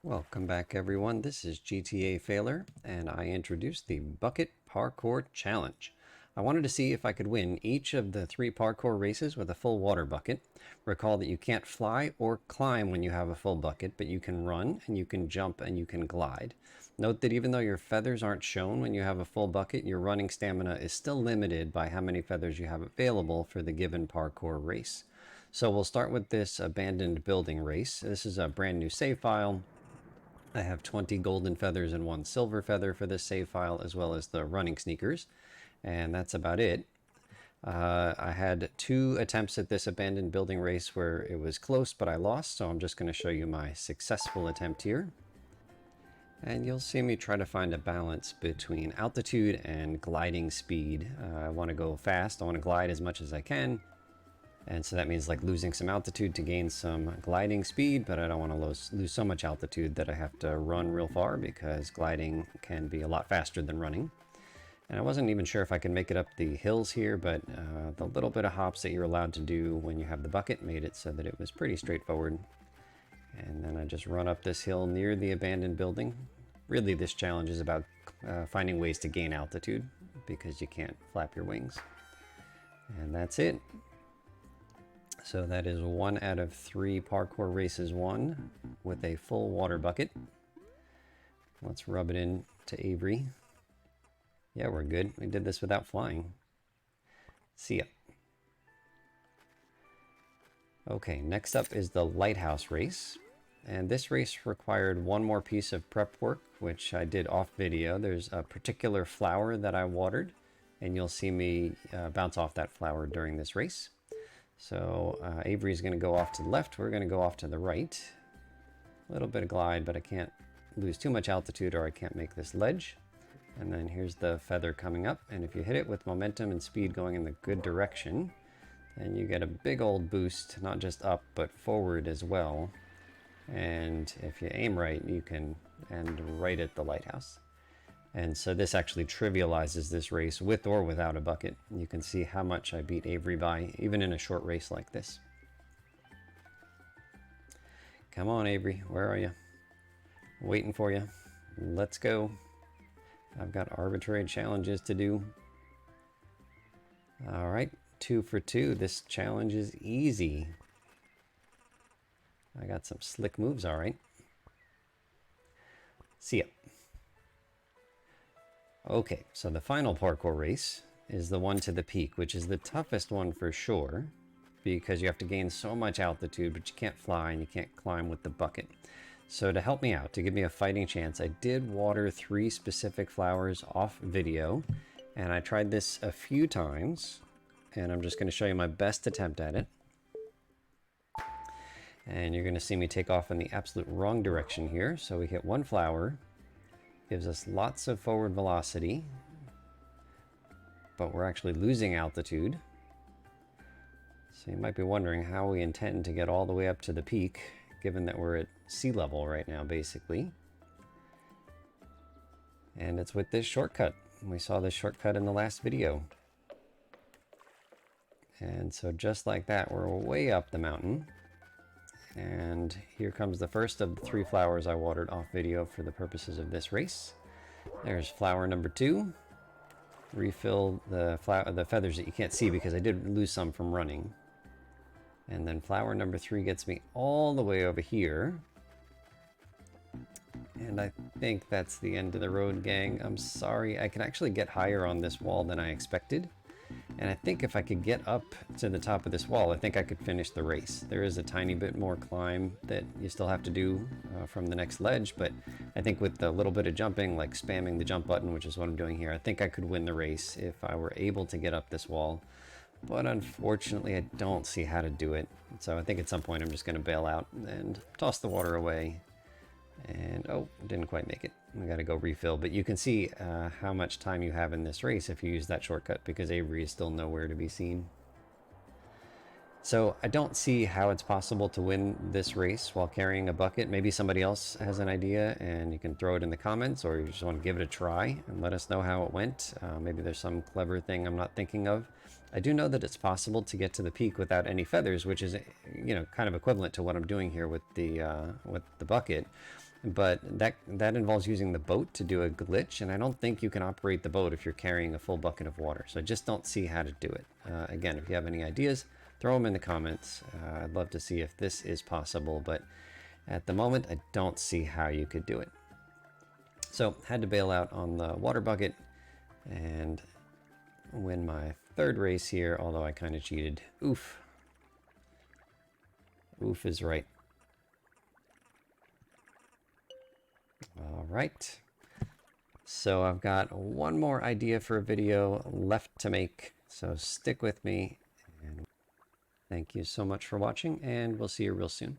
Welcome back everyone, this is GTA Failer, and I introduced the Bucket Parkour Challenge. I wanted to see if I could win each of the 3 parkour races with a full water bucket. Recall that you can't fly or climb when you have a full bucket, but you can run, and you can jump, and you can glide. Note that even though your feathers aren't shown when you have a full bucket, your running stamina is still limited by how many feathers you have available for the given parkour race. So we'll start with this abandoned building race. This is a brand new save file. I have 20 golden feathers and 1 silver feather for this save file, as well as the running sneakers, and that's about it. I had 2 attempts at this abandoned building race where it was close, but I lost, so I'm just going to show you my successful attempt here. And you'll see me try to find a balance between altitude and gliding speed. I want to go fast, I want to glide as much as I can. And so that means like losing some altitude to gain some gliding speed, but I don't want to lose so much altitude that I have to run real far, because gliding can be a lot faster than running. And I wasn't even sure if I could make it up the hills here, but the little bit of hops that you're allowed to do when you have the bucket made it so that it was pretty straightforward. And then I just run up this hill near the abandoned building. Really, this challenge is about finding ways to gain altitude, because you can't flap your wings. And that's it. So that is 1 out of 3 parkour races won with a full water bucket. Let's rub it in to Avery. Yeah, we're good. We did this without flying. See ya. Okay, next up is the lighthouse race. And this race required 1 more piece of prep work, which I did off video. There's a particular flower that I watered, and you'll see me bounce off that flower during this race. So Avery's going to go off to the left, we're going to go off to the right. A little bit of glide, but I can't lose too much altitude or I can't make this ledge. And then here's the feather coming up, and if you hit it with momentum and speed going in the good direction, then you get a big old boost, not just up, but forward as well. And if you aim right, you can end right at the lighthouse. And so this actually trivializes this race with or without a bucket. You can see how much I beat Avery by, even in a short race like this. Come on, Avery, where are you? Waiting for you. Let's go. I've got arbitrary challenges to do. All right, 2 for 2. This challenge is easy. I got some slick moves, all right. See ya. Okay, so the final parkour race is the one to the peak, which is the toughest one for sure, because you have to gain so much altitude, but you can't fly and you can't climb with the bucket. So to help me out, to give me a fighting chance, I did water 3 specific flowers off video, and I tried this a few times, and I'm just going to show you my best attempt at it. And you're going to see me take off in the absolute wrong direction here. So we hit 1 flower. Gives us lots of forward velocity, but we're actually losing altitude. So you might be wondering how we intend to get all the way up to the peak, given that we're at sea level right now, basically. And it's with this shortcut. We saw this shortcut in the last video. And so just like that, we're way up the mountain. And here comes the first of the 3 flowers I watered off video for the purposes of this race. There's flower number 2. Refill the feathers that you can't see because I did lose some from running. And then flower number 3 gets me all the way over here. And I think that's the end of the road, gang. I'm sorry. I can actually get higher on this wall than I expected. And I think if I could get up to the top of this wall, I think I could finish the race. There is a tiny bit more climb that you still have to do from the next ledge, but I think with a little bit of jumping, like spamming the jump button, which is what I'm doing here, I think I could win the race if I were able to get up this wall. But unfortunately, I don't see how to do it. So I think at some point I'm just going to bail out and toss the water away. And oh, didn't quite make it. We got to go refill, but you can see how much time you have in this race if you use that shortcut, because Avery is still nowhere to be seen. So I don't see how it's possible to win this race while carrying a bucket. Maybe somebody else has an idea and you can throw it in the comments, or you just want to give it a try and let us know how it went. Maybe there's some clever thing I'm not thinking of. I do know that it's possible to get to the peak without any feathers, which is, you know, kind of equivalent to what I'm doing here with the bucket. but that involves using the boat to do a glitch, and I don't think you can operate the boat if you're carrying a full bucket of water. So I just don't see how to do it. Again, if you have any ideas, throw them in the comments. I'd love to see if this is possible, but at the moment, I don't see how you could do it. So had to bail out on the water bucket and win my third race here, although I kind of cheated. Oof. Oof is right. All right. So I've got one more idea for a video left to make, so stick with me. And thank you so much for watching, and we'll see you real soon.